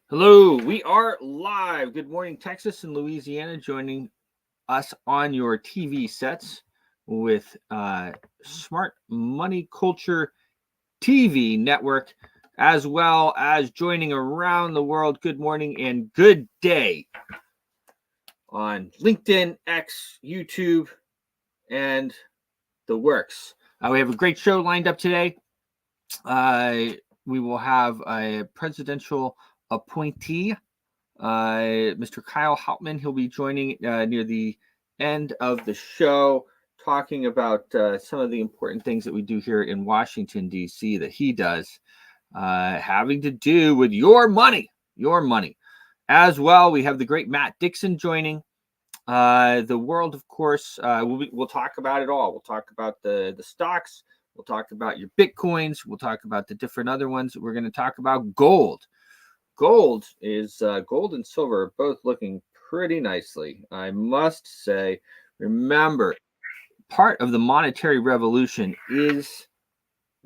Hello, we are live. Good morning, Texas and Louisiana, joining us on your TV sets with Smart Money Culture TV network, as well as joining around the world. Good morning and good day on LinkedIn, X, YouTube, and the works. We have a great show lined up today. We will have a presidential appointee, Mr. Kyle Hauptman. He'll be joining near the end of the show, talking about some of the important things that we do here in Washington, D.C., that he does, having to do with your money, your money. As well, we have the great Matt Dixon joining. The world, of course, we'll talk about it all. We'll talk about the stocks. We'll talk about your Bitcoins. We'll talk about the different other ones. We're going to talk about gold. Gold and silver are both looking pretty nicely, I must say. Remember, part of the monetary revolution is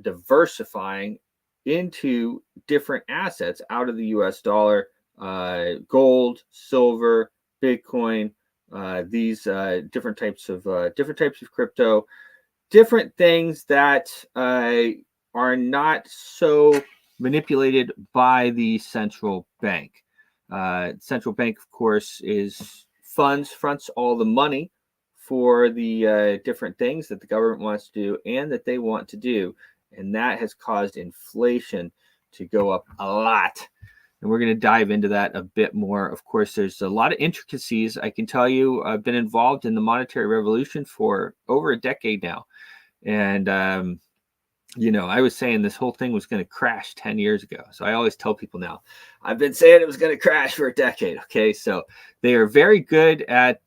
diversifying into different assets out of the U.S. dollar, gold, silver, Bitcoin, these different types of crypto, different things that are not so manipulated by the central bank. Central bank, of course, fronts all the money for the different things that the government wants to do and that they want to do. And that has caused inflation to go up a lot. And we're going to dive into that a bit more. Of course, there's a lot of intricacies. I can tell you, I've been involved in the monetary revolution for over a decade now. And, I was saying this whole thing was going to crash 10 years ago. So I always tell people now, I've been saying it was going to crash for a decade. Okay. So they are very good at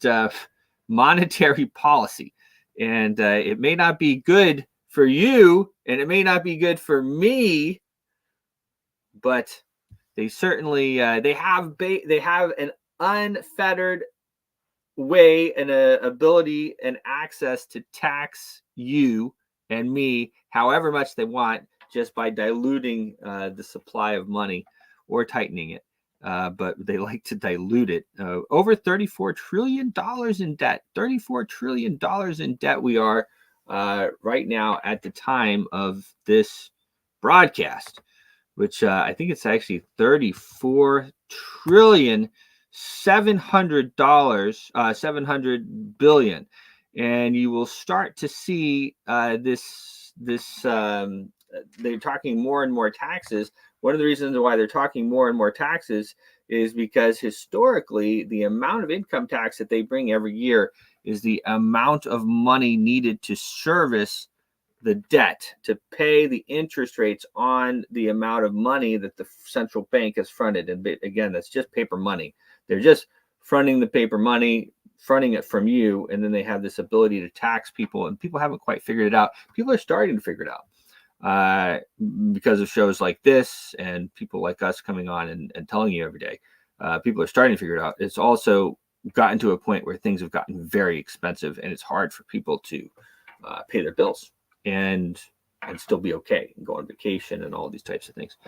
monetary policy. And it may not be good for you and it may not be good for me, but they certainly they have an unfettered way and ability and access to tax you and me however much they want, just by diluting the supply of money or tightening it. But they like to dilute it. Over $34 trillion in debt. $34 trillion in debt we are right now at the time of this broadcast, which I think it's actually 34 trillion $700 700 billion. And you will start to see this they're talking more and more taxes. One of the reasons why they're talking more and more taxes is because historically the amount of income tax that they bring every year is the amount of money needed to service the debt, to pay the interest rates on the amount of money that the central bank has fronted. And again, that's just paper money. They're just fronting the paper money, fronting it from you, and then they have this ability to tax people, and people haven't quite figured it out. People are starting to figure it out because of shows like this and people like us coming on and telling you every day. People are starting to figure it out. It's also gotten to a point where things have gotten very expensive, and it's hard for people to pay their bills and still be okay and go on vacation and all these types of things.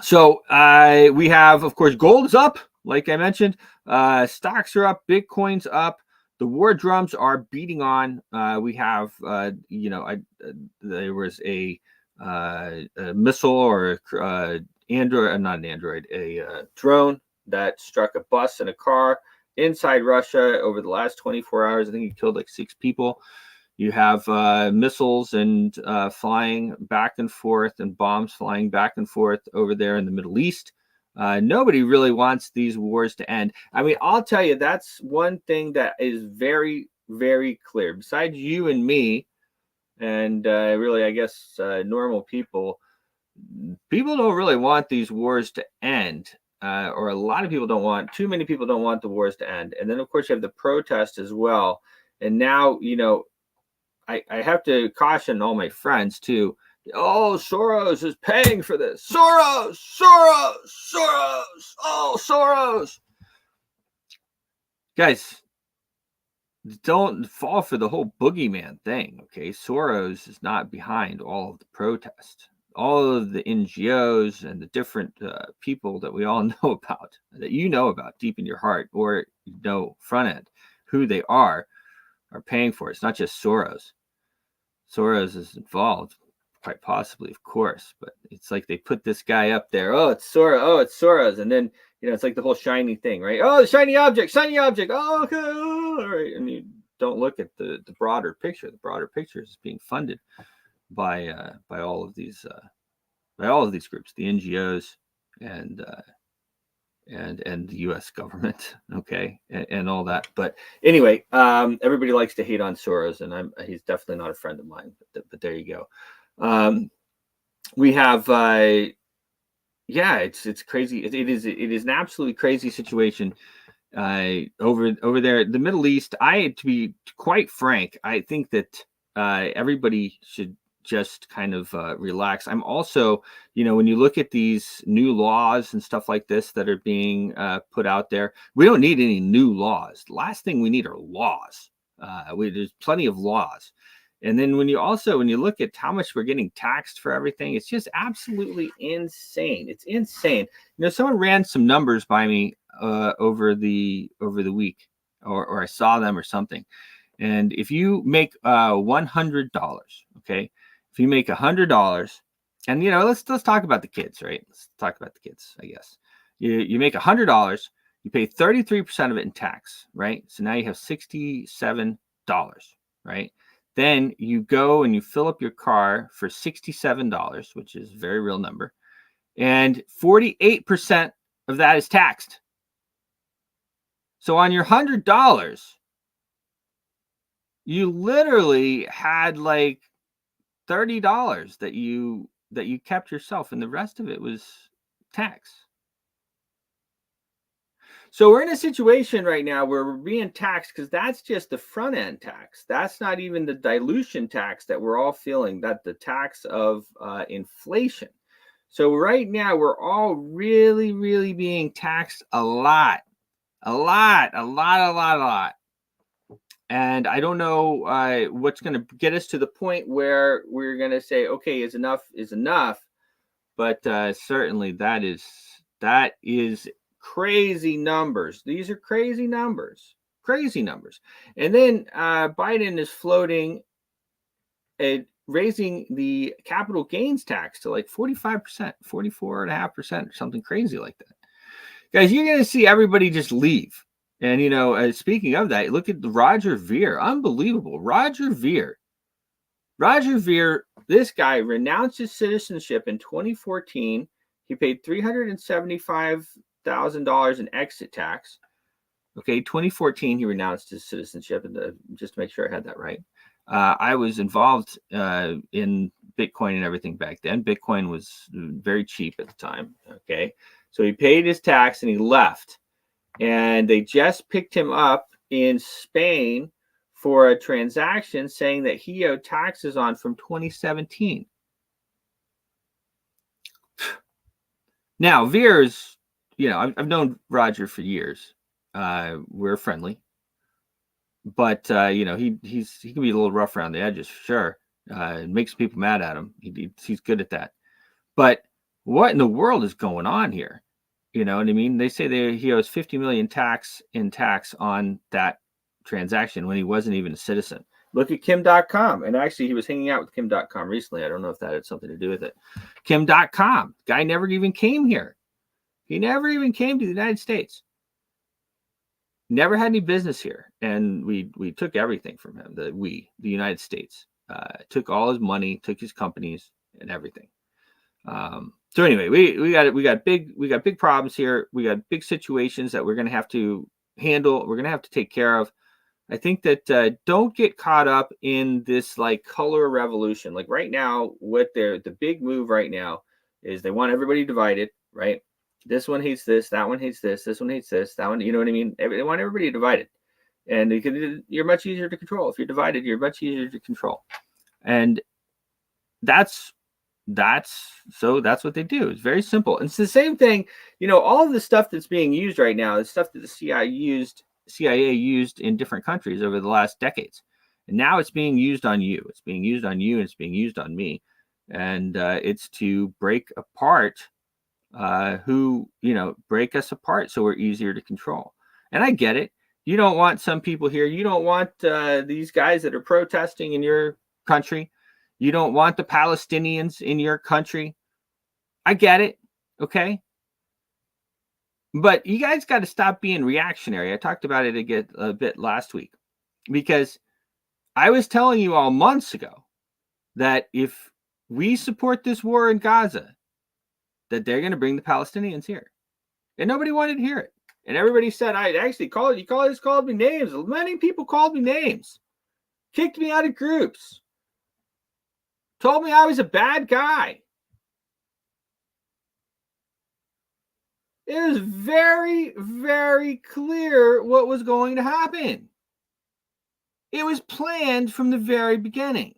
So we have, of course, gold is up, like I mentioned. Stocks are up, Bitcoin's up. The war drums are beating on. We have, there was a missile or Android, not an Android, a drone that struck a bus and a car inside Russia over the last 24 hours. I think it killed like 6 people. You have missiles and flying back and forth and bombs flying back and forth over there in the Middle East. Nobody really wants these wars to end. I mean, I'll tell you, that's one thing that is very, very clear. Besides you and me, and really, I guess, normal people don't really want these wars to end. Or a lot of people don't want, too many people don't want the wars to end. And then, of course, you have the protest as well. And now, I have to caution all my friends too. Oh, Soros is paying for this. Soros. Oh, Soros. Guys, don't fall for the whole boogeyman thing, okay? Soros is not behind all of the protest. all of the NGOs and the different people that we all know about, that you know about deep in your heart, or you know front end, who they are paying for it. It's not just Soros. Soros is involved, quite possibly, of course, but it's like they put this guy up there. Oh, it's Soros. Oh, it's Soros. And then, it's like the whole shiny thing, right? Oh, the shiny object. Oh, okay. Oh, all right. And you don't look at the broader picture. The broader picture is being funded by all of these groups, the NGOs and the U.S. government, okay, and all that. But anyway, everybody likes to hate on Soros, and he's definitely not a friend of mine. But there you go. We have, it's crazy. It is an absolutely crazy situation over there, the Middle East. To be quite frank, I think that everybody should just kind of relax. I'm also, when you look at these new laws and stuff like this that are being put out there, we don't need any new laws. The last thing we need are laws. There's plenty of laws. And then when you look at how much we're getting taxed for everything, it's just absolutely insane. It's insane. Someone ran some numbers by me over the week, or I saw them or something. And if you make $100, okay, if you make $100, and let's talk about the kids, right? Let's talk about the kids, I guess. You make $100, you pay 33% of it in tax, right? So now you have $67, right? Then you go and you fill up your car for $67, which is a very real number, and 48% of that is taxed. So on your $100, you literally had like $30 that you kept yourself, and the rest of it was tax. So we're in a situation right now where we're being taxed, because that's just the front end tax. That's not even the dilution tax that we're all feeling, that the tax of inflation. So right now we're all really, really being taxed a lot. And I don't know what's going to get us to the point where we're going to say, okay, is enough is enough. But certainly that is crazy numbers. These are crazy numbers. And then Biden is floating raising the capital gains tax to like 45%, 44.5%, or something crazy like that. Guys, you're going to see everybody just leave. And, speaking of that, look at Roger Ver. Unbelievable. Roger Ver, this guy renounced his citizenship in 2014. He paid $375,000 in exit tax. Okay, 2014, he renounced his citizenship. And just to make sure I had that right. I was involved in Bitcoin and everything back then. Bitcoin was very cheap at the time. Okay, so he paid his tax and he left. And they just picked him up in Spain for a transaction saying that he owed taxes on from 2017. Now, Veer's, I've known Roger for years. We're friendly. But, he can be a little rough around the edges, for sure. It makes people mad at him. He's good at that. But what in the world is going on here? You know what I mean? They say he owes $50 million in tax on that transaction when he wasn't even a citizen. Look at Kim.com. And actually, he was hanging out with Kim.com recently. I don't know if that had something to do with it. Kim.com. Guy never even came here. He never even came to the United States. Never had any business here. And we took everything from him. The United States, took all his money, took his companies and everything. So anyway, we got big problems here. We got big situations that we're going to have to handle. We're going to have to take care of. I think that don't get caught up in this like color revolution. Like right now, the big move right now is they want everybody divided, right? This one hates this, that one hates this one hates this, that one, you know what I mean? They want everybody divided. And you're much easier to control. If you're divided, you're much easier to control. And that's what they do. It's very simple. And it's the same thing, all of the stuff that's being used right now, the stuff that the CIA used in different countries over the last decades. And now it's being used on you. It's being used on you, and it's being used on me. and it's to break apart break us apart so we're easier to control. And I get it. You don't want some people here. You don't want these guys that are protesting in your country. You don't want the Palestinians in your country. I get it. Okay. But you guys got to stop being reactionary. I talked about it a bit last week, because I was telling you all months ago that if we support this war in Gaza, that they're going to bring the Palestinians here. And nobody wanted to hear it. And everybody said, I actually called me names. Many people called me names, kicked me out of groups, told me I was a bad guy. It was very, very clear what was going to happen. It was planned from the very beginning.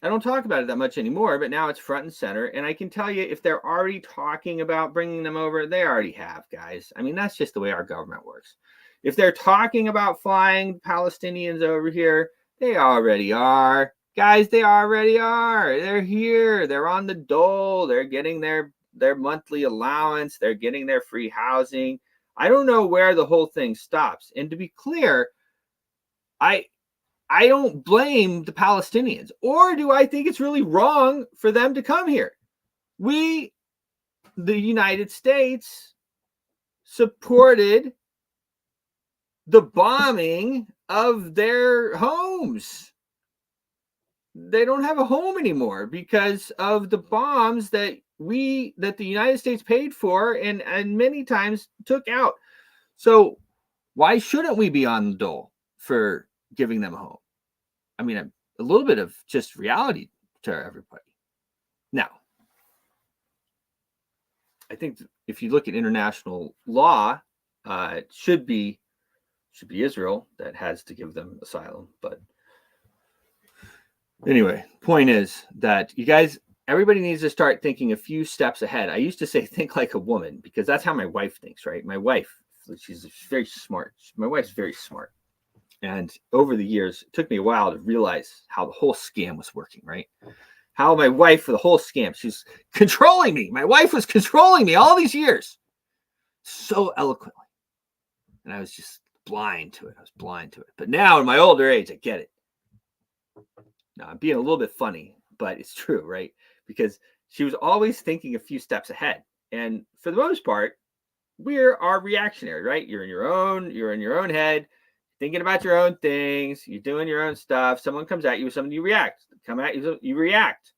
I don't talk about it that much anymore, but now it's front and center. And I can tell you, if they're already talking about bringing them over, they already have, guys. I mean, that's just the way our government works. If they're talking about flying Palestinians over here, they already are. Guys, they already are. They're here. They're on the dole. They're getting their monthly allowance. They're getting their free housing. I don't know where the whole thing stops. And to be clear, I don't blame the Palestinians, or do I think it's really wrong for them to come here. We, the United States, supported the bombing of their homes. They don't have a home anymore because of the bombs that the United States paid for and many times took out. So why shouldn't we be on the dole for giving them a home? I mean, a little bit of just reality to everybody. Now, I think if you look at international law, it should be Israel that has to give them asylum. But anyway, point is that everybody needs to start thinking a few steps ahead. I used to say think like a woman, because that's how my wife thinks, right? My wife, she's very smart. My wife's very smart. And over the years, it took me a while to realize how the whole scam was working, right? How my wife, for the whole scam, she's controlling me. My wife was controlling me all these years so eloquently. And I was just blind to it. But now in my older age, I get it. Now, I'm being a little bit funny, but it's true, right? Because she was always thinking a few steps ahead. And for the most part, we are reactionary, right? You're in your own head, thinking about your own things. You're doing your own stuff. Someone comes at you with something, you react. Come at you, you react.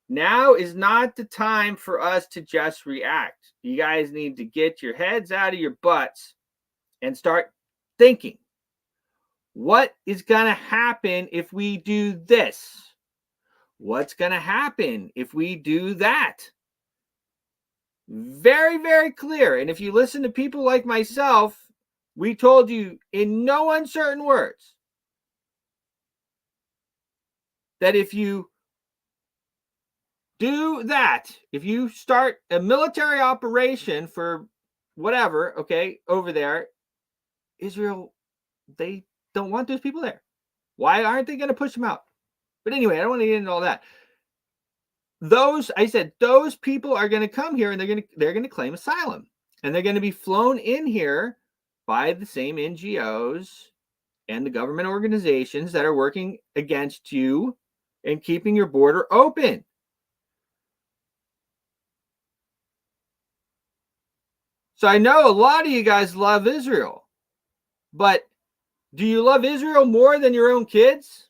Now is not the time for us to just react. You guys need to get your heads out of your butts and start thinking. What is going to happen if we do this? What's going to happen if we do that? Very, very clear. And if you listen to people like myself, we told you in no uncertain words that if you do that, if you start a military operation for whatever, okay, over there, Israel, they don't want those people there. Why aren't they going to push them out? But anyway, I don't want to get into all that. Those people are going to come here and they're going to claim asylum, and they're going to be flown in here by the same NGOs and the government organizations that are working against you and keeping your border open. So I know a lot of you guys love Israel, but do you love Israel more than your own kids?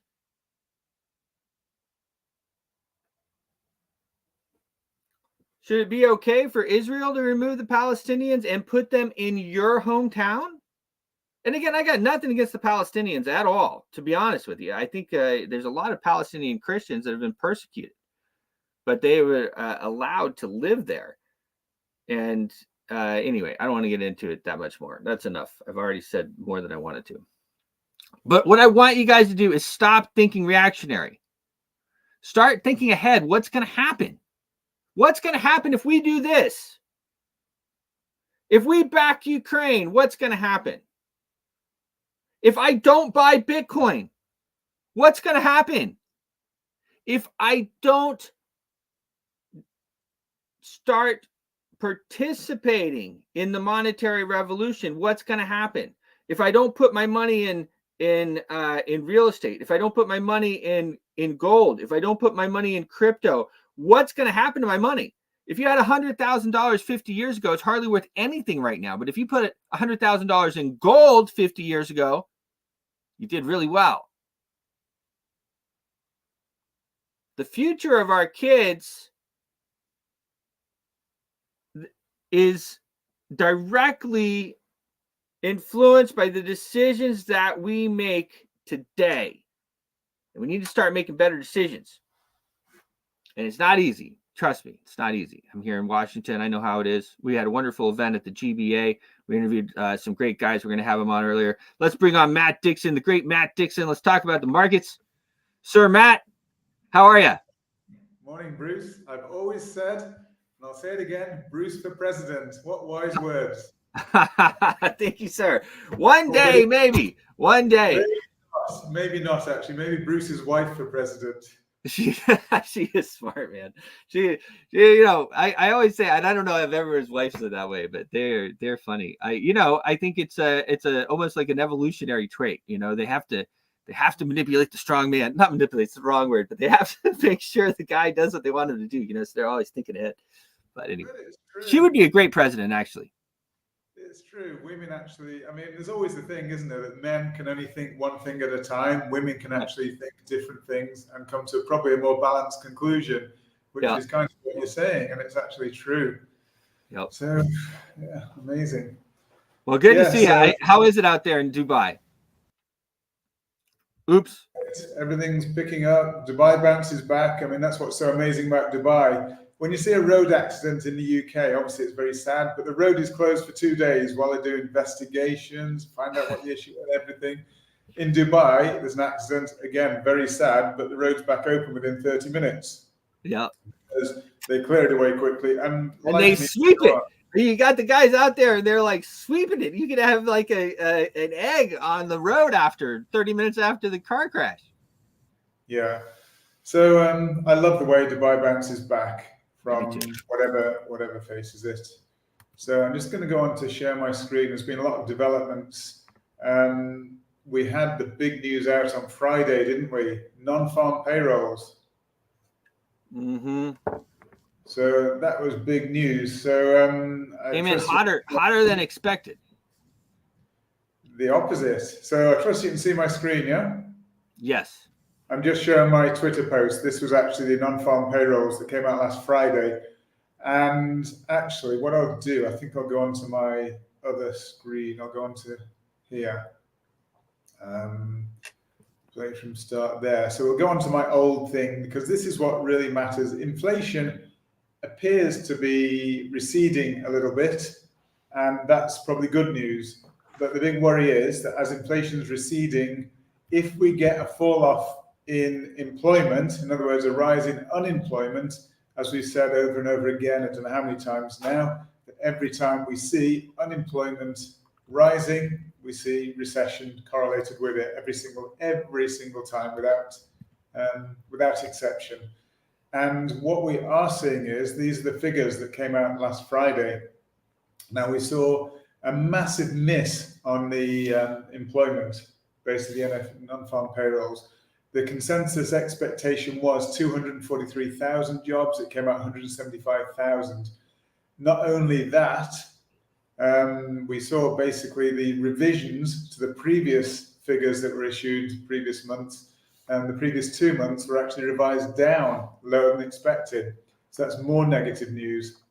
Should it be okay for Israel to remove the Palestinians and put them in your hometown? And again, I got nothing against the Palestinians at all, to be honest with you. I think there's a lot of Palestinian Christians that have been persecuted, but they were allowed to live there. And anyway, I don't want to get into it that much more. That's enough. I've already said more than I wanted to. But what I want you guys to do is stop thinking reactionary. Start thinking ahead. What's going to happen? What's going to happen if we do this? If we back Ukraine, what's going to happen? If I don't buy Bitcoin, what's going to happen? If I don't start participating in the monetary revolution, what's going to happen? If I don't put my money in real estate, if I don't put my money in gold, if I don't put my money in crypto, what's going to happen to my money? If you had $100,000 50 years ago, it's hardly worth anything right now. But if you put $100,000 in gold 50 years ago, you did really well. The future of our kids is directly influenced by the decisions that we make today. And we need to start making better decisions. And it's not easy. Trust me, it's not easy. I'm here in Washington. I know how it is. We had a wonderful event at the GBA. We interviewed some great guys. We're going to have them on earlier. Let's bring on Matt Dixon, the great Matt Dixon. Let's talk about the markets. Sir Matt, how are you? Morning, Bruce. I've always said, and I'll say it again, Bruce for president. What wise words. Thank you, sir. One day, maybe. One day. Maybe not, actually. Maybe Bruce's wife for president. She is smart, man. She you know, I always say, and I don't know if ever his wife said that way, but they're funny. I think it's a almost like an evolutionary trait. You know, they have to manipulate the strong man. Not manipulate's the wrong word, but they have to make sure the guy does what they want him to do. You know, so they're always thinking ahead. But anyway, she would be a great president, actually. It's true. Women actually, I mean, there's always the thing, isn't there, that men can only think one thing at a time. Women can actually think different things and come to probably a more balanced conclusion, which is kind of what you're saying, and it's actually true. Yep. So, yeah, amazing. Well, good to see you. How is it out there in Dubai? Oops. Everything's picking up. Dubai bounces back. I mean, that's what's so amazing about Dubai. When you see a road accident in the UK, obviously it's very sad, but the road is closed for 2 days while they do investigations, find out what the issue and everything. In Dubai, there's an accident, again, very sad, but the road's back open within 30 minutes. Yeah. Because they clear it away quickly. And they sweep it. You got the guys out there and they're like sweeping it. You could have like an egg on the road after 30 minutes after the car crash. Yeah. So I love the way Dubai bounces back from whatever faces it. So I'm just going to go on to share my screen. There's been a lot of developments. We had the big news out on Friday, didn't we? Non-farm payrolls. Mm-hmm. So that was big news. So came in hotter than expected. The opposite. So I trust you can see my screen, yeah? Yes. I'm just showing my Twitter post. This was actually the non-farm payrolls that came out last Friday. And actually, what I'll do, I think I'll go onto my other screen. I'll go onto here. Play from start there. So we'll go on to my old thing because this is what really matters. Inflation appears to be receding a little bit, and that's probably good news. But the big worry is that as inflation is receding, if we get a fall off in employment, in other words, a rise in unemployment, as we've said over and over again, I don't know how many times now, that every time we see unemployment rising, we see recession correlated with it every single time without exception. And what we are seeing is these are the figures that came out last Friday. Now we saw a massive miss on the employment, basically non-farm payrolls. The consensus expectation was 243,000 jobs. It came out 175,000. Not only that, we saw basically the revisions to the previous figures that were issued previous months, and the previous 2 months were actually revised down lower than expected. So that's more negative news.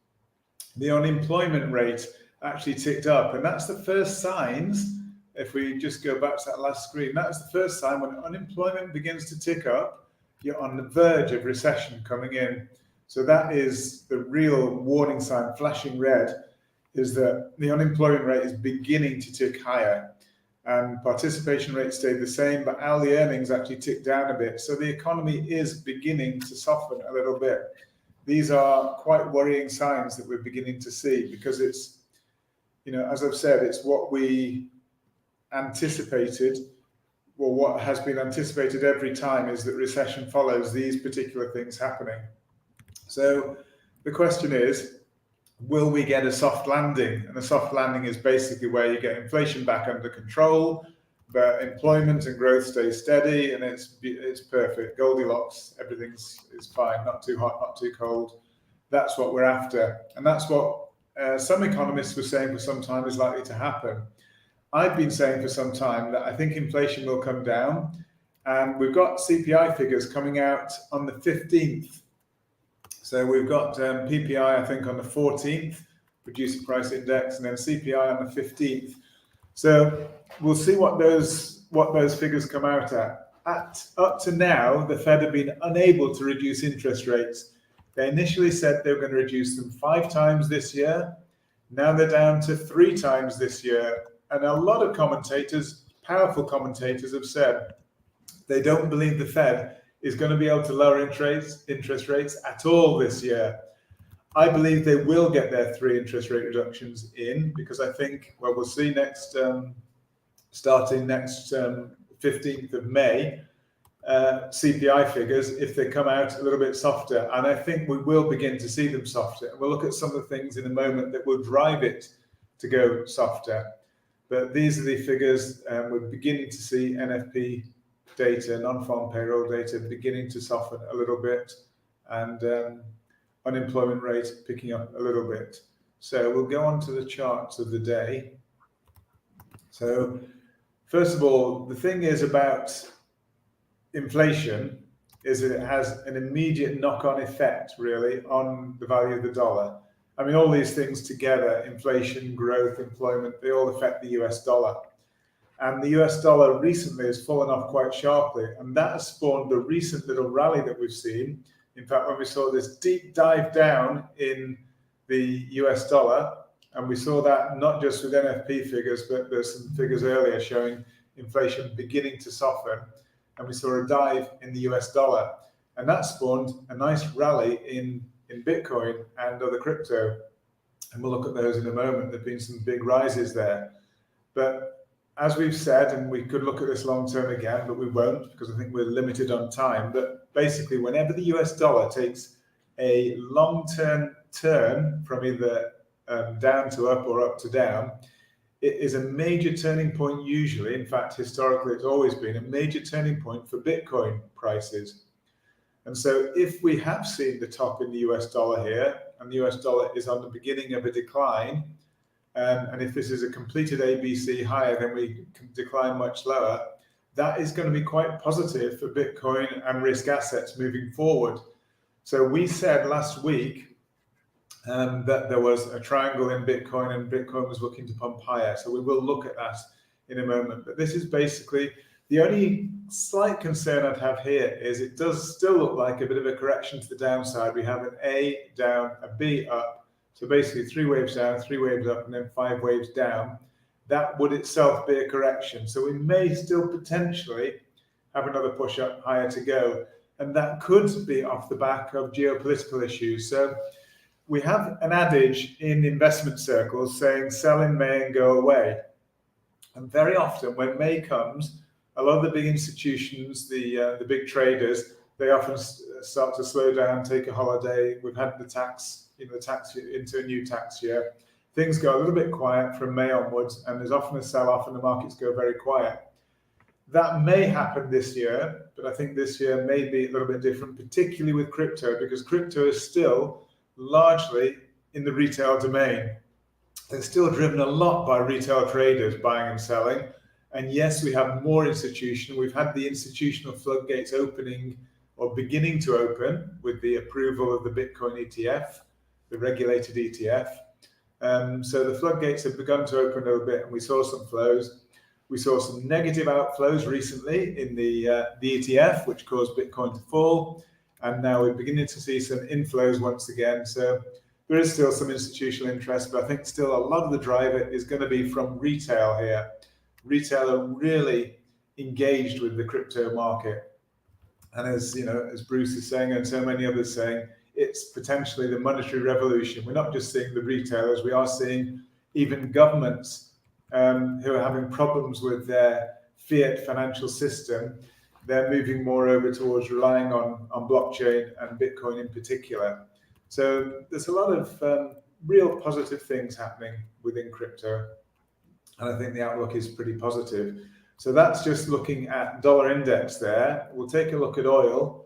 The unemployment rate actually ticked up, and that's the first signs. If we just go back to that last screen, that's the first sign when unemployment begins to tick up, you're on the verge of recession coming in. So that is the real warning sign, flashing red, is that the unemployment rate is beginning to tick higher. And participation rate stayed the same, but hourly earnings actually ticked down a bit. So the economy is beginning to soften a little bit. These are quite worrying signs that we're beginning to see because it's, as I've said, it's what we anticipated, or what has been anticipated every time, is that recession follows these particular things happening. So the question is, will we get a soft landing? And a soft landing is basically where you get inflation back under control, but employment and growth stay steady, and it's perfect. Goldilocks, everything's fine, not too hot, not too cold. That's what we're after. And that's what some economists were saying for some time is likely to happen. I've been saying for some time that I think inflation will come down, and we've got CPI figures coming out on the 15th. So we've got PPI, I think, on the 14th, Producer Price Index, and then CPI on the 15th. So we'll see what those figures come out at. Up to now, the Fed have been unable to reduce interest rates. They initially said they were going to reduce them 5 times this year. Now they're down to 3 times this year. And a lot of commentators, powerful commentators, have said they don't believe the Fed is going to be able to lower interest rates at all this year. I believe they will get their 3 interest rate reductions in, because I think, well, we'll see starting next 15th of May, CPI figures, if they come out a little bit softer. And I think we will begin to see them softer. And we'll look at some of the things in a moment that will drive it to go softer. But these are the figures. We're beginning to see NFP data, non-farm payroll data, beginning to soften a little bit, and unemployment rate picking up a little bit. So we'll go on to the charts of the day. So first of all, the thing is about inflation is that it has an immediate knock-on effect, really, on the value of the dollar. I mean, all these things together, inflation, growth, employment, they all affect the US dollar. And the US dollar recently has fallen off quite sharply, and that has spawned the recent little rally that we've seen. In fact, when we saw this deep dive down in the US dollar, and we saw that not just with NFP figures, but there's some figures earlier showing inflation beginning to soften, and we saw a dive in the US dollar, and that spawned a nice rally in Bitcoin and other crypto, and we'll look at those in a moment. There have been some big rises there, but as we've said, and we could look at this long term again, but we won't, because I think we're limited on time, but basically whenever the US dollar takes a long-term turn from either down to up or up to down, it is a major turning point usually. In fact, historically, it's always been a major turning point for Bitcoin prices. And so if we have seen the top in the US dollar here, and the US dollar is on the beginning of a decline, and if this is a completed ABC higher, then we can decline much lower, that is going to be quite positive for Bitcoin and risk assets moving forward. So we said last week that there was a triangle in Bitcoin, and Bitcoin was looking to pump higher. So we will look at that in a moment. But this is basically the only slight concern I'd have here is it does still look like a bit of a correction to the downside. We have an A down, a B up. So basically 3 waves down, 3 waves up, and then 5 waves down. That would itself be a correction. So we may still potentially have another push up higher to go. And that could be off the back of geopolitical issues. So we have an adage in investment circles saying sell in May and go away. And very often when May comes, a lot of the big institutions, the big traders, they often start to slow down, take a holiday. We've had the tax into a new tax year. Things go a little bit quiet from May onwards, and there's often a sell-off and the markets go very quiet. That may happen this year, but I think this year may be a little bit different, particularly with crypto, because crypto is still largely in the retail domain. It's still driven a lot by retail traders buying and selling. And yes, we have more institutional. We've had the institutional floodgates opening or beginning to open with the approval of the Bitcoin ETF, the regulated ETF. So the floodgates have begun to open a little bit, and we saw some flows. We saw some negative outflows recently in the ETF, which caused Bitcoin to fall. And now we're beginning to see some inflows once again. So there is still some institutional interest, but I think still a lot of the driver is going to be from retail here. Retail are really engaged with the crypto market. And as you know, as Bruce is saying, and so many others saying, it's potentially the monetary revolution. We're not just seeing the retailers, we are seeing even governments who are having problems with their fiat financial system, they're moving more over towards relying on blockchain and Bitcoin in particular. So there's a lot of real positive things happening within crypto, and I think the outlook is pretty positive. So that's just looking at dollar index there. We'll take a look at oil.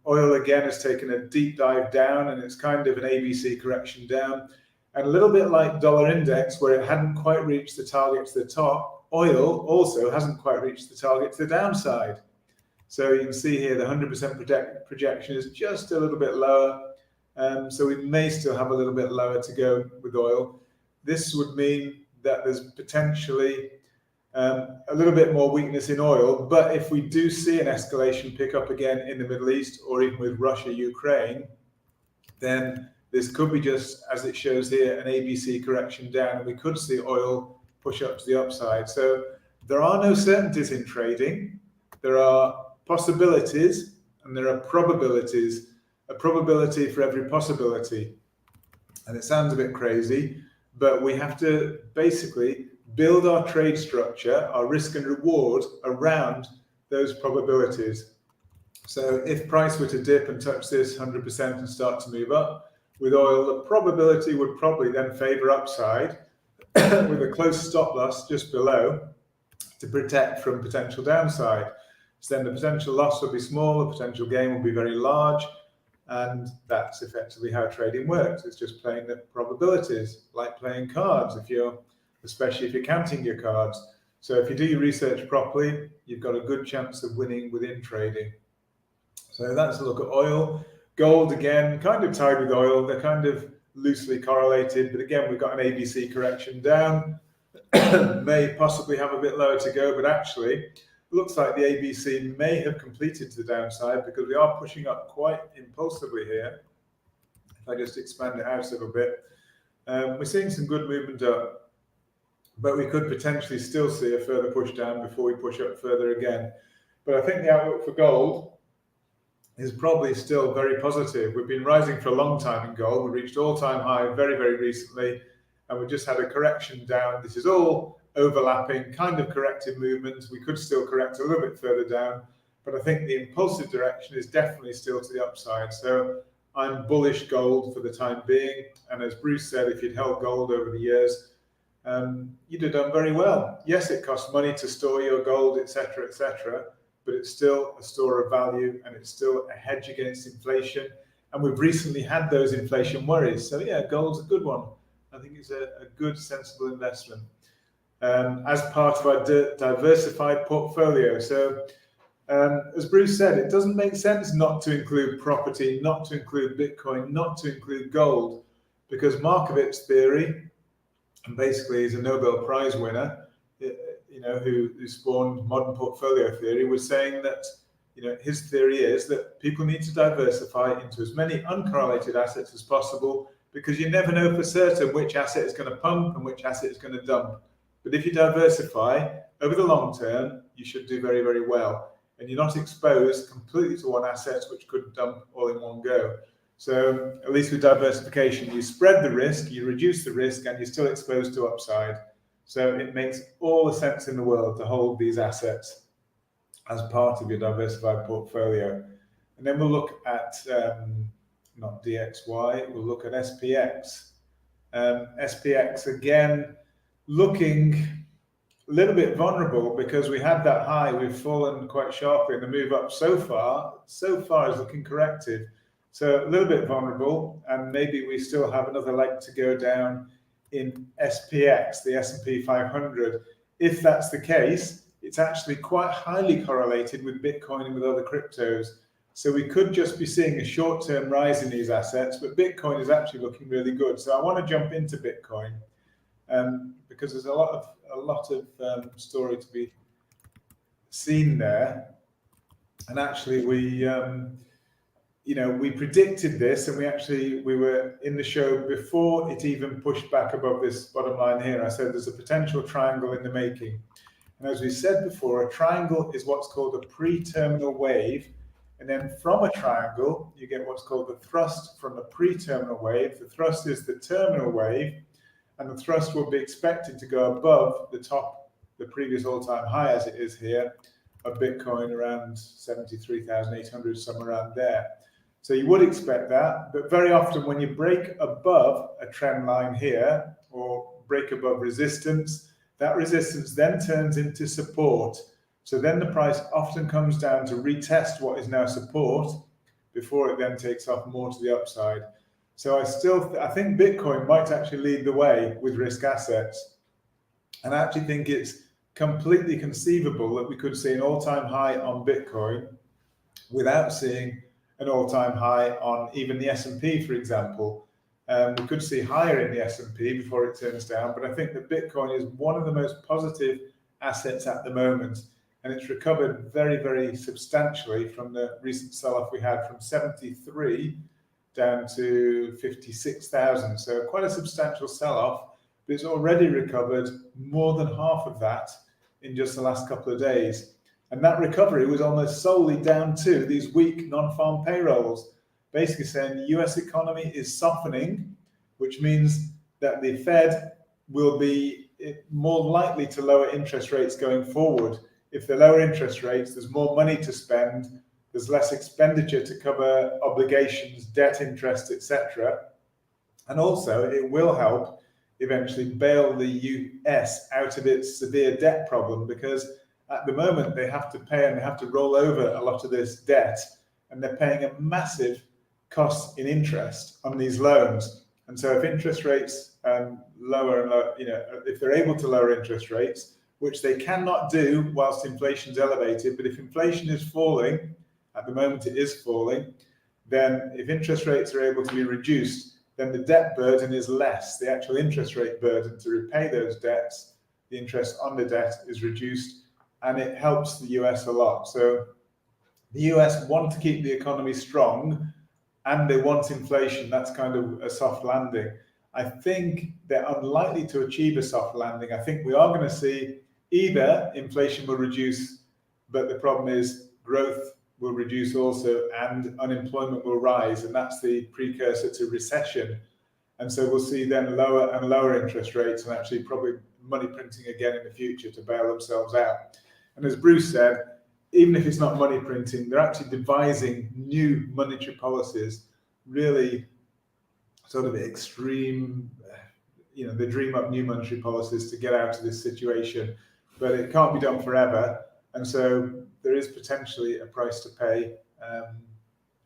Oil again has taken a deep dive down, and it's kind of an ABC correction down. And a little bit like dollar index, where it hadn't quite reached the target to the top, oil also hasn't quite reached the target to the downside. So you can see here the 100% projection is just a little bit lower. So we may still have a little bit lower to go with oil. This would mean that there's potentially a little bit more weakness in oil, but if we do see an escalation pick up again in the Middle East, or even with Russia, Ukraine, then this could be, just as it shows here, an ABC correction down, and we could see oil push up to the upside. So there are no certainties in trading. There are possibilities and there are probabilities, a probability for every possibility. And it sounds a bit crazy, but we have to basically build our trade structure, our risk and reward around those probabilities. So if price were to dip and touch this 100% and start to move up, with oil, the probability would probably then favor upside with a close stop loss just below to protect from potential downside. So then the potential loss will be small, the potential gain will be very large, and that's effectively how trading works. It's just playing the probabilities, like playing cards, especially if you're counting your cards. So if you do your research properly, you've got a good chance of winning within trading. So that's a look at oil. Gold, again, kind of tied with oil. They're kind of loosely correlated, but again, we've got an ABC correction down. May possibly have a bit lower to go, but actually, looks like the ABC may have completed to the downside, because we are pushing up quite impulsively here. If I just expand it out a little bit, we're seeing some good movement up, but we could potentially still see a further push down before we push up further again. But I think the outlook for gold is probably still very positive. We've been rising for a long time in gold. We reached all-time high very, very recently, and we just had a correction down. This is all overlapping, kind of corrective movements. We could still correct a little bit further down, but I think the impulsive direction is definitely still to the upside. So I'm bullish gold for the time being. And as Bruce said, if you'd held gold over the years, you'd have done very well. Yes, it costs money to store your gold, etc., but it's still a store of value, and it's still a hedge against inflation. And we've recently had those inflation worries. So yeah, gold's a good one. I think it's a good, sensible investment as part of our diversified portfolio. So as Bruce said, it doesn't make sense not to include property, not to include Bitcoin, not to include gold, because Markovit's theory, and basically he's a Nobel Prize winner, who spawned modern portfolio theory, was saying that, his theory is that people need to diversify into as many uncorrelated assets as possible, because you never know for certain which asset is going to pump and which asset is going to dump. But if you diversify over the long term, you should do very, very well. And you're not exposed completely to one asset, which could dump all in one go. So at least with diversification, you spread the risk, you reduce the risk, and you're still exposed to upside. So it makes all the sense in the world to hold these assets as part of your diversified portfolio. And then we'll look at, not DXY, we'll look at SPX. SPX, again, looking a little bit vulnerable, because we had that high, we've fallen quite sharply, and the move up so far is looking corrective. So a little bit vulnerable, and maybe we still have another leg to go down in SPX, the S&P 500. If that's the case, it's actually quite highly correlated with Bitcoin and with other cryptos. So we could just be seeing a short-term rise in these assets, but Bitcoin is actually looking really good. So I want to jump into Bitcoin because there's a lot of story to be seen there. And actually, we predicted this, and we were in the show before it even pushed back above this bottom line here. I said there's a potential triangle in the making. And as we said before, a triangle is what's called a pre-terminal wave. And then from a triangle, you get what's called the thrust from the pre-terminal wave. The thrust is the terminal wave. and the thrust will be expected to go above the previous all-time high as it is here of Bitcoin around 73,800, somewhere around there. So you would expect that, but very often when you break above a trend line here or break above resistance, that resistance then turns into support. So then the price often comes down to retest what is now support before it then takes off more to the upside. So I think Bitcoin might actually lead the way with risk assets. And I actually think it's completely conceivable that we could see an all-time high on Bitcoin without seeing an all-time high on even the S&P, for example. We could see higher in the S&P before it turns down, but I think that Bitcoin is one of the most positive assets at the moment, and it's recovered very, very substantially from the recent sell-off we had from 73 down to 56,000. So quite a substantial sell-off, but it's already recovered more than half of that in just the last couple of days. And that recovery was almost solely down to these weak non-farm payrolls, basically saying the US economy is softening, which means that the Fed will be more likely to lower interest rates going forward. If they lower interest rates, there's more money to spend, there's less expenditure to cover obligations, debt interest, etc. And also it will help eventually bail the US out of its severe debt problem, because at the moment they have to pay and they have to roll over a lot of this debt, and they're paying a massive cost in interest on these loans. And so if interest rates lower and lower, if they're able to lower interest rates, which they cannot do whilst inflation's elevated, but if inflation is falling, at the moment it is falling, then if interest rates are able to be reduced, then the debt burden is less. The actual interest rate burden to repay those debts, the interest on the debt is reduced, and it helps the US a lot. So the US want to keep the economy strong, and they want inflation. That's kind of a soft landing. I think they're unlikely to achieve a soft landing. I think we are going to see either inflation will reduce, but the problem is growth will reduce also, and unemployment will rise, and that's the precursor to recession. And so we'll see then lower and lower interest rates, and actually probably money printing again in the future to bail themselves out. And as Bruce said, even if it's not money printing, they're actually devising new monetary policies, really sort of extreme, they dream up new monetary policies to get out of this situation, but it can't be done forever. And so there is potentially a price to pay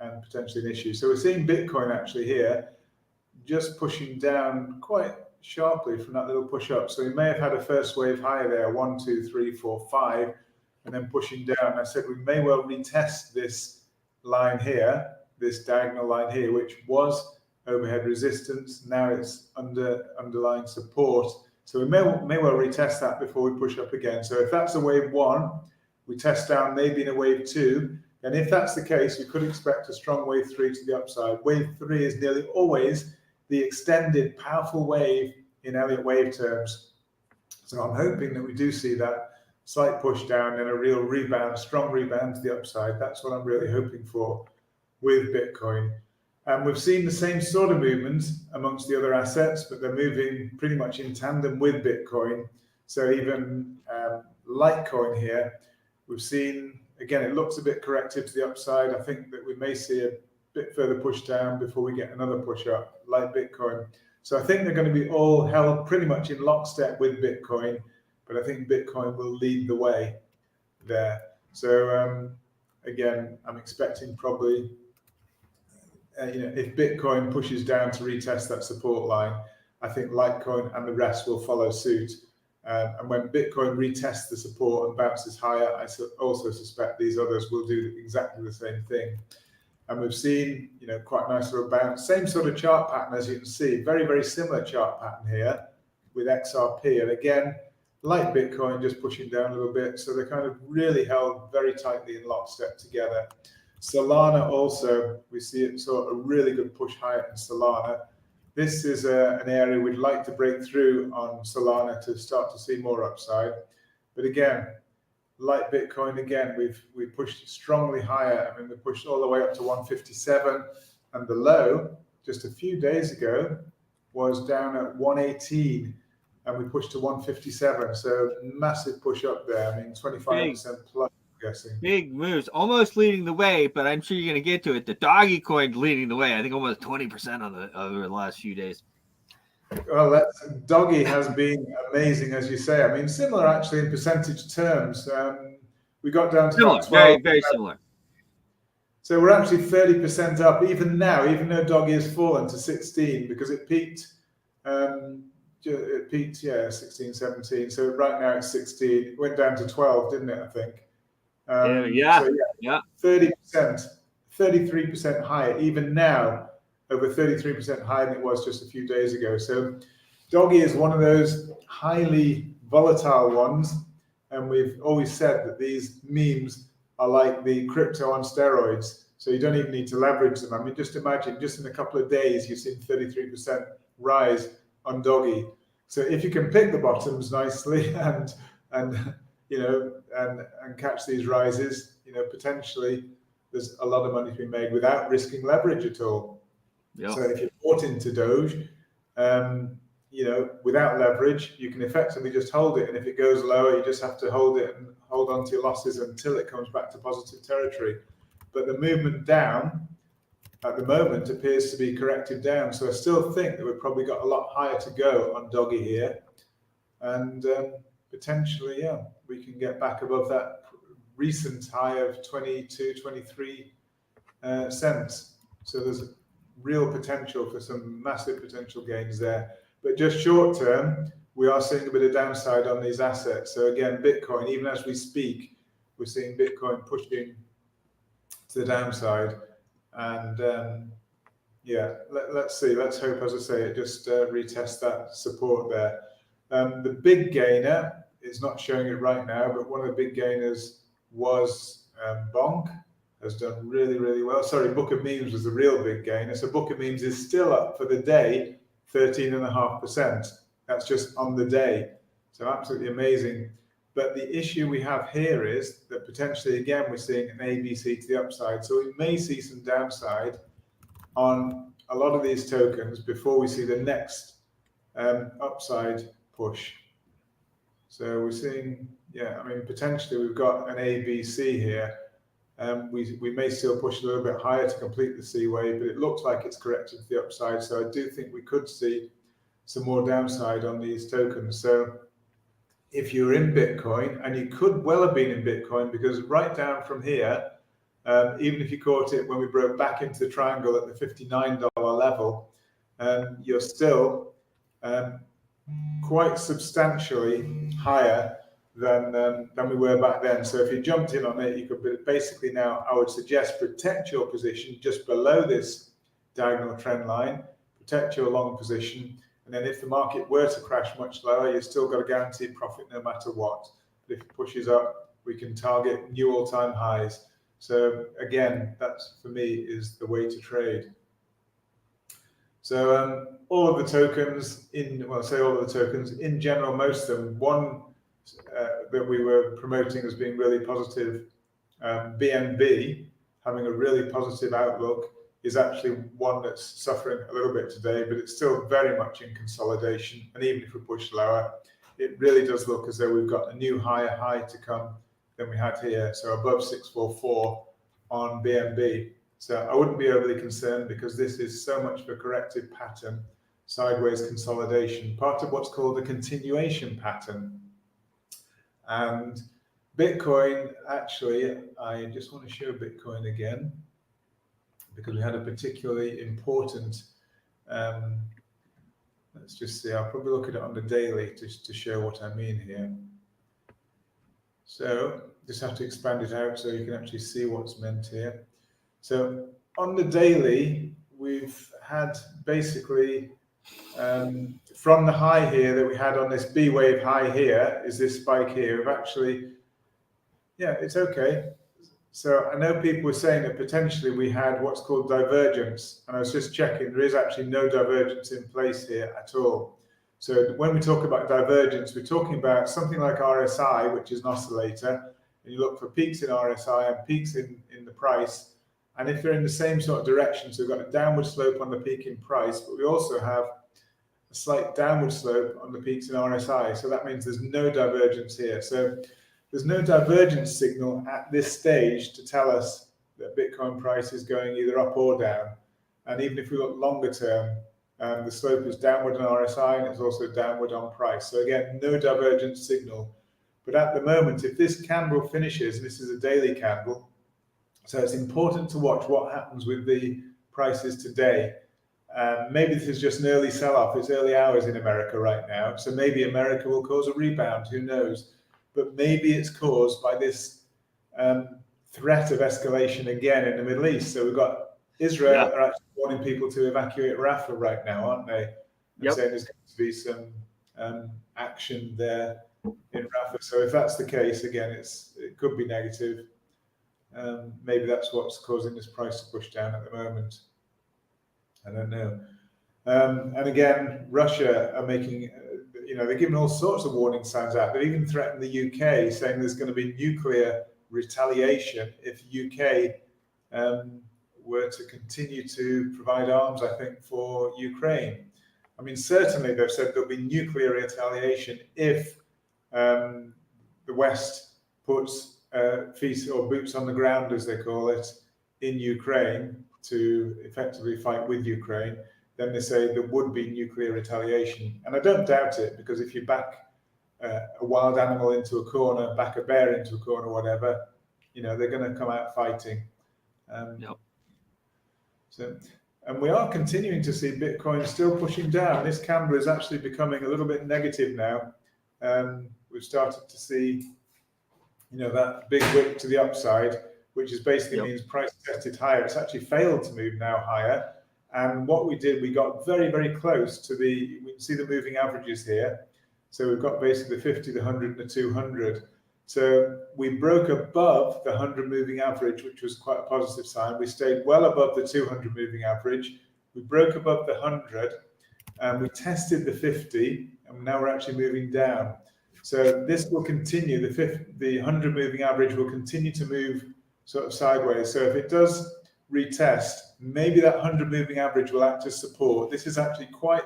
and potentially an issue. So we're seeing Bitcoin actually here just pushing down quite sharply from that little push up. So we may have had a first wave higher there, 1, 2, 3, 4, 5, and then pushing down. I said we may well retest this line here, this diagonal line here, which was overhead resistance. Now it's underlying support. So we may well retest that before we push up again. So if that's a wave 1, we test down maybe in a wave 2. And if that's the case, we could expect a strong wave 3 to the upside. Wave 3 is nearly always the extended, powerful wave in Elliott wave terms. So I'm hoping that we do see that slight push down and a real rebound, strong rebound to the upside. That's what I'm really hoping for with Bitcoin. And we've seen the same sort of movement amongst the other assets, but they're moving pretty much in tandem with Bitcoin. So even Litecoin here, we've seen, again, it looks a bit corrective to the upside. I think that we may see a bit further push down before we get another push up, like Bitcoin. So I think they're going to be all held pretty much in lockstep with Bitcoin, but I think Bitcoin will lead the way there. So again, I'm expecting probably, if Bitcoin pushes down to retest that support line, I think Litecoin and the rest will follow suit. And when Bitcoin retests the support and bounces higher, I also suspect these others will do exactly the same thing. And we've seen, quite a nice little bounce. Same sort of chart pattern as you can see. Very, very similar chart pattern here with XRP. And again, like Bitcoin, just pushing down a little bit. So they're kind of really held very tightly in lockstep together. Solana also, we see it sort of really good push higher in Solana. This is an area we'd like to break through on Solana to start to see more upside. But again, like Bitcoin, again, we pushed strongly higher. I mean, we pushed all the way up to 157, and the low just a few days ago was down at 118 and we pushed to 157. So massive push up there. I mean, 25% plus, I'm guessing. Big moves, almost leading the way, but I'm sure you're going to get to it. The doggy coin leading the way. I think almost 20% over the last few days. Well, doggy has been amazing, as you say. I mean, similar actually in percentage terms. We got down to similar, about 12. very similar. So we're actually 30% up even now, even though doggy has fallen to 16 because it peaked. It peaked, 16, 17. So right now it's 16. It went down to 12, didn't it? I think. Yeah. 30%, 33% higher, even now, over 33% higher than it was just a few days ago. So doggy is one of those highly volatile ones. And we've always said that these memes are like the crypto on steroids. So you don't even need to leverage them. I mean, just imagine, just in a couple of days, you've seen 33% rise on doggy. So if you can pick the bottoms nicely and catch these rises, potentially there's a lot of money to be made without risking leverage at all. Yep. So if you're bought into Doge, without leverage, you can effectively just hold it. And if it goes lower, you just have to hold it and hold on to your losses until it comes back to positive territory. But the movement down at the moment appears to be corrected down. So I still think that we've probably got a lot higher to go on doggy here. And potentially, we can get back above that recent high of 22, 23 cents. So there's real potential for some massive potential gains there. But just short term, we are seeing a bit of downside on these assets. So again, Bitcoin, even as we speak, we're seeing Bitcoin pushing to the downside. And let's see. Let's hope, as I say, it just retests that support there. The big gainer is not showing it right now, but one of the big gainers was Bonk, has done really, really well. Sorry, Book of Memes was the real big gainer. So Book of Memes is still up for the day, 13.5%. That's just on the day. So absolutely amazing. But the issue we have here is that potentially, again, we're seeing an ABC to the upside. So we may see some downside on a lot of these tokens before we see the next upside push. So we're seeing, potentially we've got an ABC here. We may still push a little bit higher to complete the C wave, but it looks like it's corrected to the upside. So I do think we could see some more downside on these tokens. So if you're in Bitcoin, and you could well have been in Bitcoin, because right down from here, even if you caught it when we broke back into the triangle at the $59 level, you're still quite substantially higher than we were back then. So if you jumped in on it, you could basically now, I would suggest, protect your position just below this diagonal trend line, protect your long position, and then if the market were to crash much lower, you've still got a guaranteed profit no matter what. But if it pushes up, we can target new all-time highs. So again, that's, for me, is the way to trade. So all of the tokens in general, most of them, one that we were promoting as being really positive, BNB, having a really positive outlook, is actually one that's suffering a little bit today, but it's still very much in consolidation. And even if we push lower, it really does look as though we've got a new higher high to come than we had here. So above 644 on BNB. So I wouldn't be overly concerned, because this is so much of a corrective pattern, sideways consolidation, part of what's called a continuation pattern. And Bitcoin, actually, I just want to show Bitcoin again, because we had a particularly important, let's just see, I'll probably look at it on the daily just to show what I mean here. So just have to expand it out so you can actually see what's meant here. So on the daily, we've had basically from the high here that we had on this B wave high here, is this spike here. We've actually, it's okay. So I know people were saying that potentially we had what's called divergence, and I was just checking, there is actually no divergence in place here at all. So when we talk about divergence, we're talking about something like RSI, which is an oscillator, and you look for peaks in RSI and peaks in the price. And if they're in the same sort of direction, so we've got a downward slope on the peak in price, but we also have slight downward slope on the peaks in RSI. So that means there's no divergence here. So there's no divergence signal at this stage to tell us that Bitcoin price is going either up or down. And even if we look longer term, the slope is downward on RSI and it's also downward on price. So again, no divergence signal. But at the moment, if this candle finishes, this is a daily candle, so it's important to watch what happens with the prices today. Maybe this is just an early sell-off. It's early hours in America right now. So maybe America will cause a rebound, who knows? But maybe it's caused by this threat of escalation again in the Middle East. So we've got Israel are actually warning people to evacuate Rafah right now, aren't they? And saying there's going to be some action there in Rafah. So if that's the case, again, it could be negative. Maybe that's what's causing this price to push down at the moment. I don't know. And again, Russia are making, they're giving all sorts of warning signs out. They've even threatened the UK, saying there's going to be nuclear retaliation if UK were to continue to provide arms, I think, for Ukraine. I mean, certainly they've said there'll be nuclear retaliation if the West puts feet or boots on the ground, as they call it, in Ukraine to effectively fight with Ukraine. Then they say there would be nuclear retaliation. And I don't doubt it, because if you back a wild animal into a corner, back a bear into a corner, whatever, they're going to come out fighting. And we are continuing to see Bitcoin still pushing down. This candle is actually becoming a little bit negative now. We've started to see, that big wick to the upside, which is basically means price tested higher. It's actually failed to move now higher. And what we did, we got very, very close to we can see the moving averages here. So we've got basically the 50, the 100, and the 200. So we broke above the 100 moving average, which was quite a positive sign. We stayed well above the 200 moving average. We broke above the 100, and we tested the 50, and now we're actually moving down. So this will continue. The 100 moving average will continue to move sort of sideways. So if it does retest, maybe that 100 moving average will act as support. This is actually quite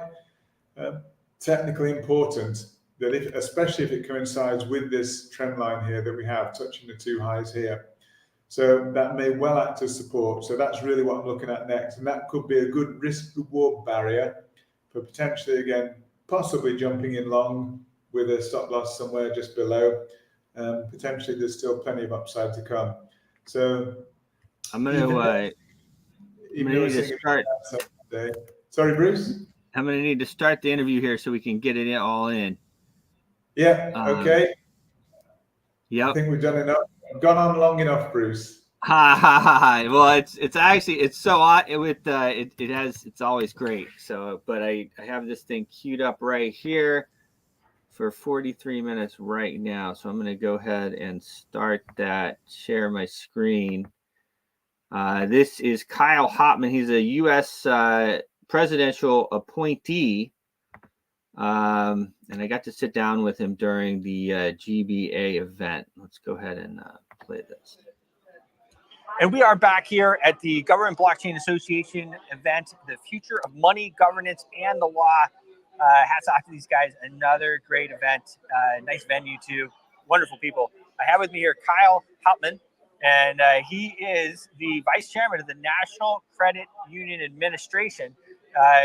technically important, that especially if it coincides with this trend line here that we have touching the two highs here. So that may well act as support. So that's really what I'm looking at next. And that could be a good risk reward barrier for potentially, again, possibly jumping in long with a stop loss somewhere just below. Potentially there's still plenty of upside to come. So I'm going to need to start. Sorry, Bruce? I'm going to need to start the interview here so we can get it all in. Yeah, okay. Yep. I think we've done enough. I've gone on long enough, Bruce. Hi. Well, it's so odd it's always great. So, but I have this thing queued up right here for 43 minutes right now. So I'm going to go ahead and start that, share my screen. This is Kyle Hopman. He's a U.S. presidential appointee. And I got to sit down with him during the GBA event. Let's go ahead and play this. And we are back here at the Government Blockchain Association event, The Future of Money, Governance, and the Law. Hats off to these guys. Another great event. Nice venue, too. Wonderful people. I have with me here Kyle Hopman, and he is the vice chairman of the National Credit Union Administration,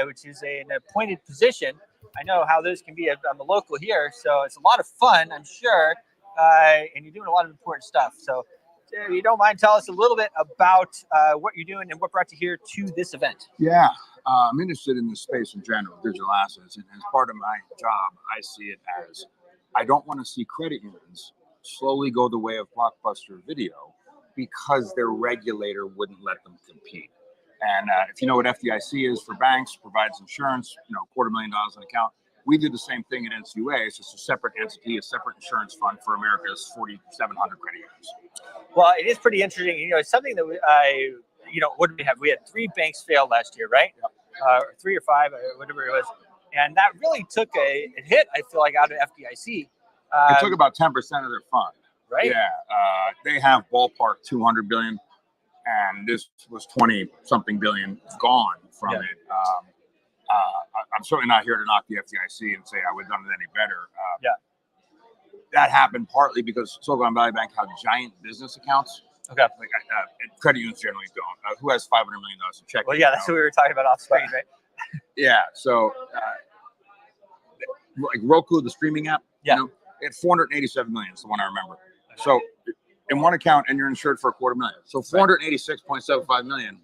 which is an appointed position. I know how those can be. I'm a local here, so it's a lot of fun, I'm sure, and you're doing a lot of important stuff. So if you don't mind, tell us a little bit about what you're doing and what brought you here to this event. Yeah, I'm interested in this space in general, digital assets, and as part of my job, I see it as I don't want to see credit unions slowly go the way of Blockbuster Video because their regulator wouldn't let them compete. And if you know what FDIC is for banks, provides insurance, $250,000 an account. We do the same thing at NCUA. It's just a separate entity, a separate insurance fund for America's 4,700 credit unions. Well, it is pretty interesting. It's something that what did we have? We had 3 banks fail last year, right? Yep. 3 or 5, or whatever it was. And that really took a hit, I feel like, out of FDIC. It took about 10% of their fund. Right? Yeah. They have ballpark $200 billion. And this was 20-something billion gone from it. I'm certainly not here to knock the FDIC and say I would have done it any better. Yeah. That happened partly because Silicon Valley Bank had giant business accounts. Okay. Like credit unions generally don't. Who has $500 million in checking? Well, yeah, that's what we were talking about off screen, right? Yeah. So, like Roku, the streaming app. Yeah. You know, it had 487 million. Is the one I remember. So, in one account, and you're insured for $250,000. So 486.75 million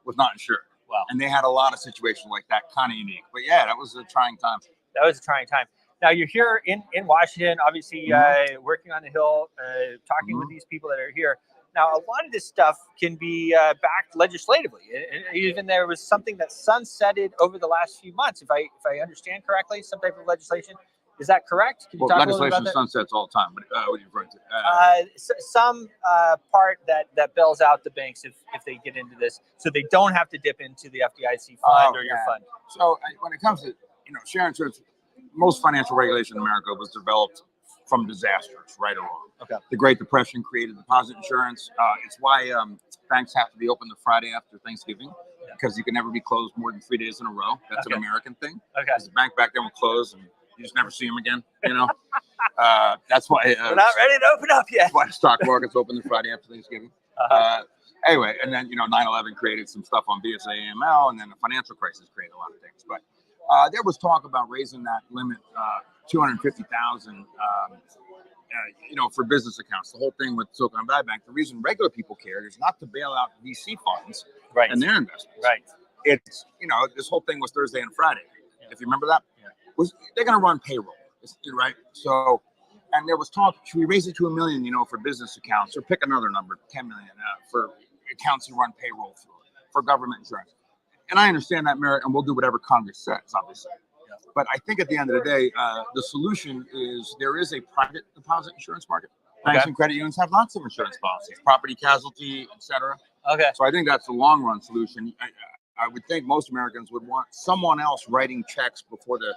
was not insured. Wow. And they had a lot of situations like that, kind of unique. But yeah, that was a trying time. That was a trying time. Now you're here in Washington, obviously working on the Hill, talking with these people that are here. Now, a lot of this stuff can be backed legislatively. And even there was something that sunsetted over the last few months, if I understand correctly, some type of legislation. Is that correct? Can you talk a little bit about legislation that? sunsets all the time. But what are you referring to? Some part that bails out the banks if they get into this, so they don't have to dip into the FDIC fund or your fund. So when it comes to share insurance, most financial regulation in America was developed from disasters, right or wrong. Okay. The Great Depression created deposit insurance. It's why banks have to be open the Friday after Thanksgiving, because you can never be closed more than 3 days in a row. That's an American thing. Okay. Because the bank back then will close and you just never see them again. That's why We're not ready to open up yet. that's why the stock market's open the Friday after Thanksgiving. Anyway, and then 9/11 created some stuff on BSA AML, and then the financial crisis created a lot of things. But there was talk about raising that limit 250,000. For business accounts. The whole thing with Silicon Valley Bank, the reason regular people cared is not to bail out VC funds and their investments. Right. It's this whole thing was Thursday and Friday. If you remember that, they're going to run payroll, right? So, and there was talk, should we raise it to $1 million, for business accounts, or pick another number, 10 million for accounts you run payroll through, for government insurance. And I understand that merit, and we'll do whatever Congress says, obviously. But I think at the end of the day, the solution is there is a private deposit insurance market. Banks and credit unions have lots of insurance policies, property casualty, etc. Okay. So I think that's the long run solution. I would think most Americans would want someone else writing checks before the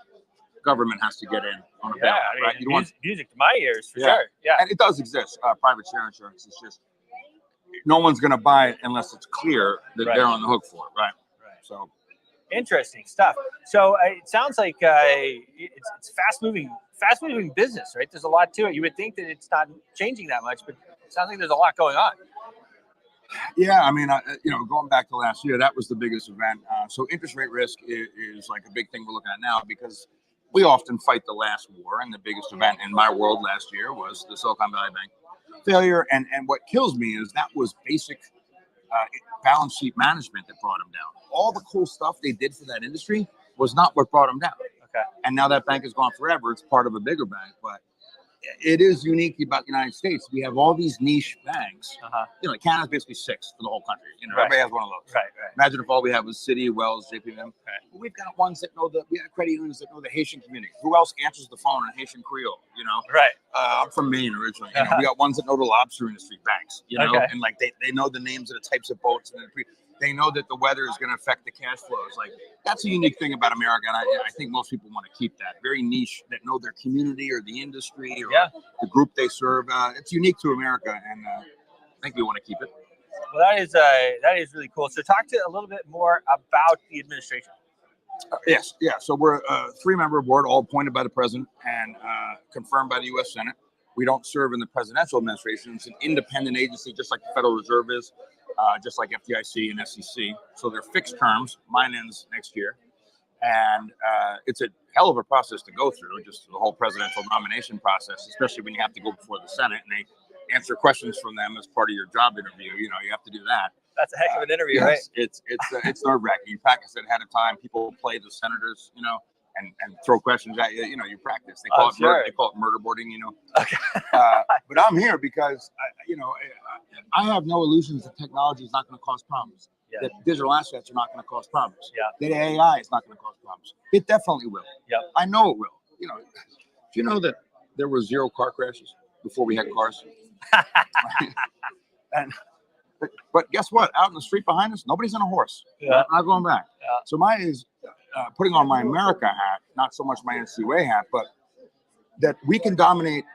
government has to get in on a bailout, right? You don't want music to my ears for sure. Yeah. and it does exist. Private share insurance. It's just no one's going to buy it unless it's clear that they're on the hook for it, right? So. Interesting stuff. So it sounds like it's fast moving business, right? There's a lot to it. You would think that it's not changing that much, but it sounds like there's a lot going on. Yeah, I mean, going back to last year, that was the biggest event. So interest rate risk is like a big thing we're looking at now, because we often fight the last war, and the biggest event in my world last year was the Silicon Valley Bank failure. And what kills me is that was basic balance sheet management that brought them down. All the cool stuff they did for that industry was not what brought them down. Okay. And now that bank is gone forever. It's part of a bigger bank, but it is unique about the United States. We have all these niche banks. Canada's basically 6 for the whole country. Everybody has one of those. Right. Imagine if all we had was Citi, Wells, JPM. We've got ones that we have credit unions that know the Haitian community. Who else answers the phone in Haitian Creole? Right. I'm from Maine originally. We got ones that know the lobster industry, banks. And like they know the names of the types of boats, and they know that the weather is going to affect the cash flows. Like, that's a unique thing about America, and I think most people want to keep that. Very niche, that know their community or the industry or the group they serve. It's unique to America, and I think we want to keep it. Well, that is really cool. So talk to a little bit more about the administration. Yes. So we're a 3-member board, all appointed by the president and confirmed by the U.S. Senate. We don't serve in the presidential administration. It's an independent agency, just like the Federal Reserve is, just like FDIC and SEC. So they're fixed terms. Mine ends next year. And it's a hell of a process to go through, just the whole presidential nomination process, especially when you have to go before the Senate and they answer questions from them as part of your job interview. You have to do that. That's a heck of an interview, right? It's nerve-wracking. You practice it ahead of time. People play the senators, and throw questions at you. You practice. They call it murder boarding. Okay. But I'm here because I have no illusions that technology is not going to cause problems. That digital assets are not going to cause problems. That AI is not going to cause problems. It definitely will. I know it will. Do you know that there were 0 car crashes before we had cars? But guess what? Out in the street behind us, nobody's on a horse. I'm not going back. So mine is putting on my America hat, not so much my NCUA hat, but that we can dominate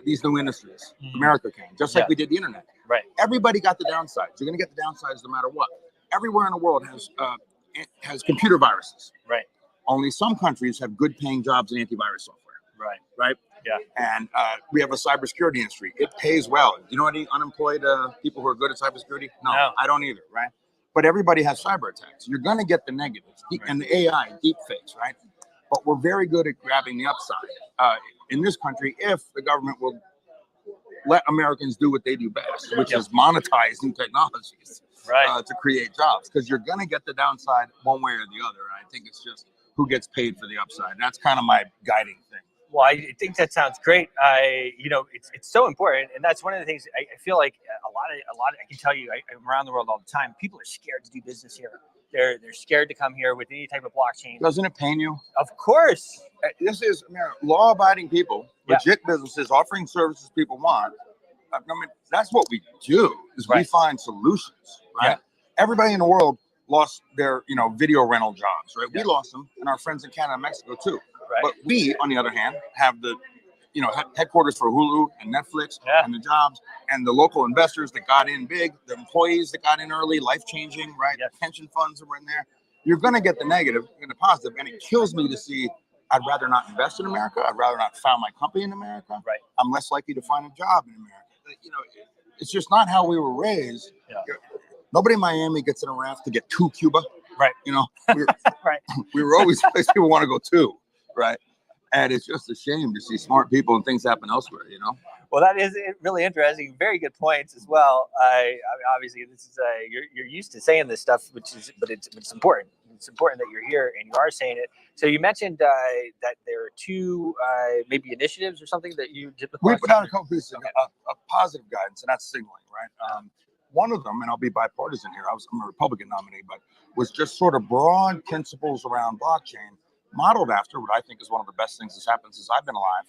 these new industries. America can, just like we did the internet. Right. Everybody got the downsides. You're going to get the downsides no matter what. Everywhere in the world has computer viruses. Right. Only some countries have good paying jobs in antivirus software. Right. Yeah. And we have a cybersecurity industry. It pays well. Do you know any unemployed people who are good at cybersecurity? No, I don't either. Right. But everybody has cyber attacks. You're going to get the negatives and the AI deep fakes. Right. But we're very good at grabbing the upside in this country if the government will let Americans do what they do best, which is monetize new technologies to create jobs. Because you're going to get the downside one way or the other. And I think it's just who gets paid for the upside. That's kind of my guiding thing. Well, I think that sounds great. It's so important, and that's one of the things I feel like a lot. I can tell you, I'm around the world all the time. People are scared to do business here. They're scared to come here with any type of blockchain. Doesn't it pain you? Of course. This is law-abiding people, legit businesses offering services people want. I mean, that's what we do. Is we find solutions, right? Yeah. Everybody in the world lost their, video rental jobs, right? We lost them, and our friends in Canada and Mexico too. Right. But we, on the other hand, have the, headquarters for Hulu and Netflix and the jobs and the local investors that got in big, the employees that got in early, life-changing, right? Yes. Pension funds that were in there. You're going to get the negative and the positive, and it kills me to see. I'd rather not invest in America. I'd rather not found my company in America. Right. I'm less likely to find a job in America. It's just not how we were raised. Yeah. Nobody in Miami gets in a raft to get to Cuba. Right. Right. We were always a place people want to go to. Right. And it's just a shame to see smart people and things happen elsewhere, Well, that is really interesting. Very good points as well. I mean, obviously, this is you're used to saying this stuff, but it's important. It's important that you're here and you are saying it. So you mentioned that there are two maybe initiatives or something that you did. We put out a couple pieces of positive guidance, and that's signaling, right? One of them, and I'll be bipartisan here. I'm a Republican nominee, but was just sort of broad principles around blockchain, modeled after what I think is one of the best things that's happened since I've been alive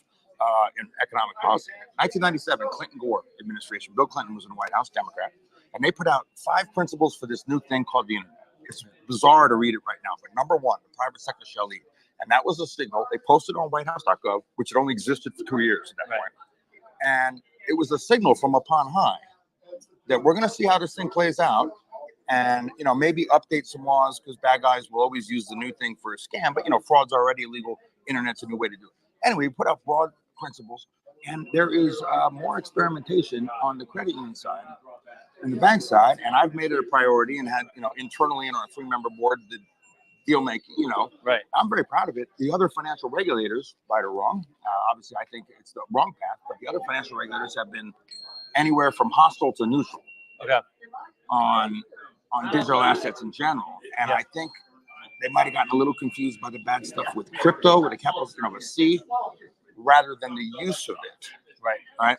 in economic policy. 1997, Clinton-Gore administration. Bill Clinton was in the White House, Democrat, and they put out 5 principles for this new thing called the internet. It's bizarre to read it right now, but number 1, the private sector shall lead. And that was a signal. They posted on whitehouse.gov, which had only existed for 2 years at that point. And it was a signal from upon high that we're going to see how this thing plays out. And, maybe update some laws because bad guys will always use the new thing for a scam. But, fraud's already illegal. Internet's a new way to do it. Anyway, we put out broad principles. And there is more experimentation on the credit union side and the bank side. And I've made it a priority and had, internally in our 3-member board, the deal making, Right. I'm very proud of it. The other financial regulators, right or wrong, obviously I think it's the wrong path, but the other financial regulators have been anywhere from hostile to neutral on digital assets in general. And I think they might have gotten a little confused by the bad stuff with crypto, with a capital of a C, rather than the use of it. Right.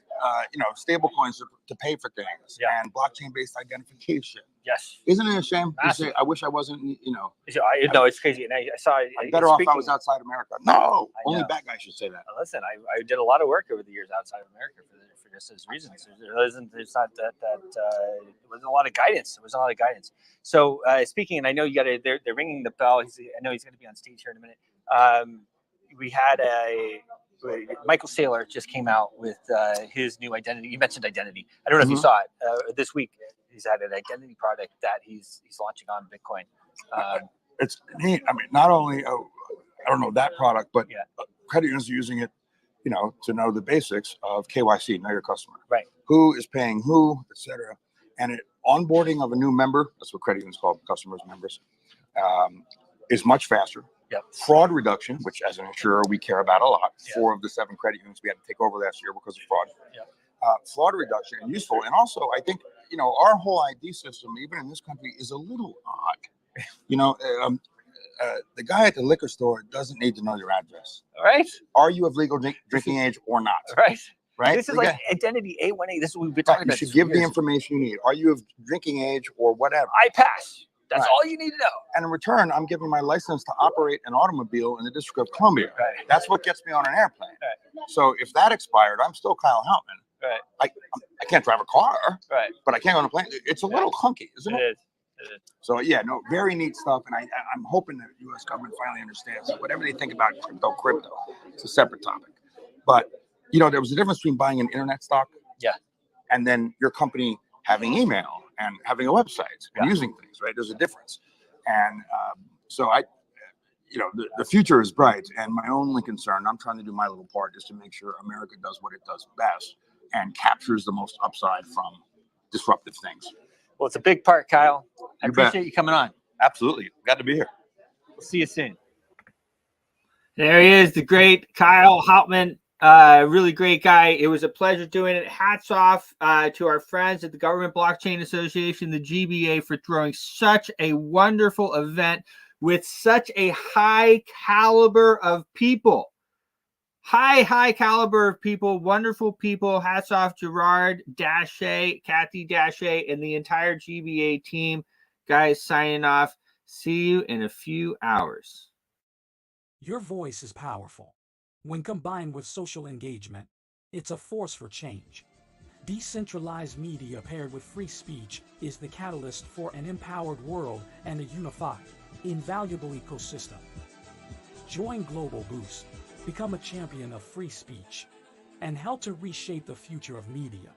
Stable coins to pay for things and blockchain-based identification. Yes. Isn't it a shame to say, I wish I wasn't, No, it's crazy. And I saw it. I'm better off I was outside America. No, only bad guys should say that. Listen, I did a lot of work over the years outside of America for just those reasons. There's not that there wasn't a lot of guidance. There wasn't a lot of guidance. So speaking, and I know they're ringing the bell. I know he's going to be on stage here in a minute. We had Michael Saylor just came out with his new identity. You mentioned identity. I don't know if you saw it this week. He's had an identity product that he's launching on Bitcoin. It's neat. I mean, not only I don't know that product, but credit unions are using it, to know the basics of KYC, know your customer, right? Who is paying who, etc. And onboarding of a new member, that's what credit unions call customers, members, is much faster. Yep. Fraud reduction, which as an insurer we care about a lot. 4 of the 7 credit unions we had to take over last year because of fraud. Yep. Fraud reduction and useful. And also, I think, our whole ID system, even in this country, is a little odd. The guy at the liquor store doesn't need to know your address. Right. Are you of legal drinking age or not? Right. Right. This is like identity A1A. This is what we've been talking about. You should give the information you need. Are you of drinking age or whatever? I pass. That's all you need to know. And in return, I'm giving my license to operate an automobile in the District of Columbia. Right. That's what gets me on an airplane. Right. So if that expired, I'm still Kyle Houtman. Right. I can't drive a car. Right. But I can go on a plane. It's a little clunky, isn't it? It is. So very neat stuff. And I'm hoping that the U.S. government finally understands that whatever they think about crypto, it's a separate topic. But there was a difference between buying an internet stock, and then your company having email and having a website and using things. Right. There's a difference. And so the future is bright, and my only concern, I'm trying to do my little part, is to make sure America does what it does best and captures the most upside from disruptive things. Well, it's a big part, Kyle. I You bet. appreciate you coming on. Absolutely. Glad to be here. We'll see you soon. There he is, the great Kyle Hauptman. Really great guy. It was a pleasure doing it. Hats off to our friends at the Government Blockchain Association, the GBA, for throwing such a wonderful event with such a high caliber of people. High caliber of people, wonderful people. Hats off Gerard Daché, Kathy Daché, and the entire GBA team. Guys, signing off. See you in a few hours. Your voice is powerful. When combined with social engagement, it's a force for change. Decentralized media paired with free speech is the catalyst for an empowered world and a unified, invaluable ecosystem. Join Global Boost, become a champion of free speech, and help to reshape the future of media.